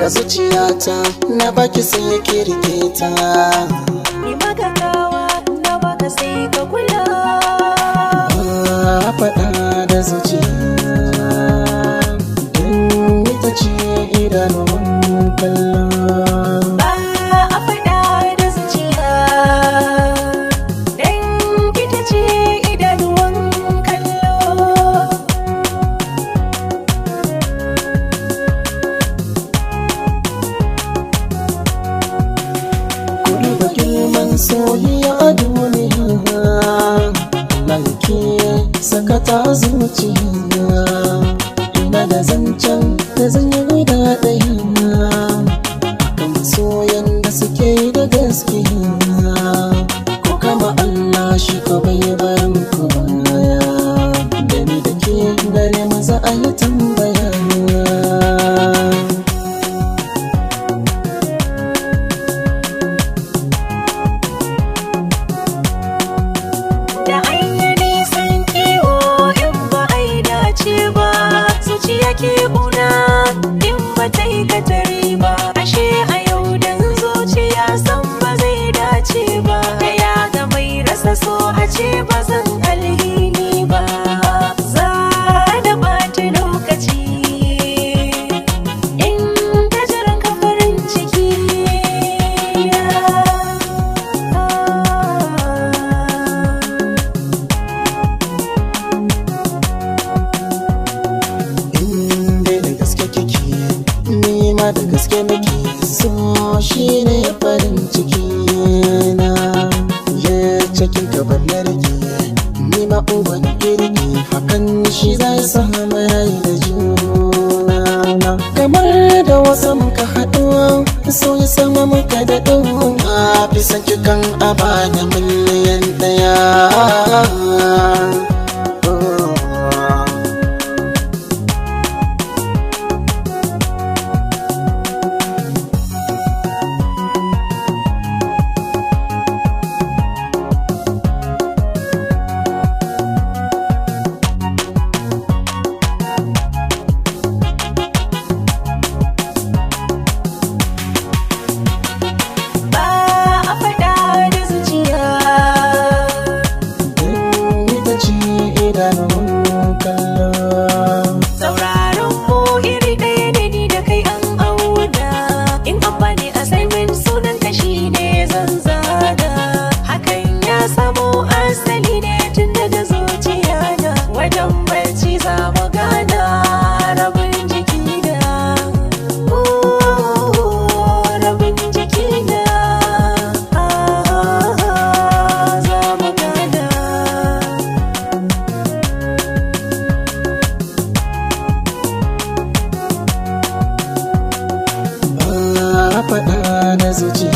zuciyata na baki sai yake rike ta. Ni magagawa na baka sai ka kula. Faɗa da zuciya don ita ce idanun kallon. Ba a faɗa da zuciya don ita ce idanuwan kallo. Kudu da girman soyayya a duniya lalke sakata zuciya. Ina da zancen da zan yi guda ɗaya kan soyan da suke da gaskiya. Ko kama Allah shi ko bai bar ku baya, da ni da ke gare maza a yi tambaya. Ke una in ba ta yi katari ba, ashe a yau dan zuciya san ba zai dace ba. Da ya ga mai rasa so a ce ba zan alhini ba, za da ɓata lokaci in ta jiran ka farin ciki. Da gaske nake so shi ne farin ciki na, ya cikin kabar na rike ni ma uban kirki, hakan shi zai samu rai da juna na. Kamar da wasu muka haɗu so ya sama muka daɗu, a fi san cikin aba da miliyan ɗaya. Sauraron mu iri ɗaya ne ni da kai an auna, in amfani assignment sunan ka shi ne zan zana. Hakan ya samo asali ne tun daga zuciya na, wajen barci za mu gana rabin jiki na, rabin jiki na za mu gana. Faɗa da zuciya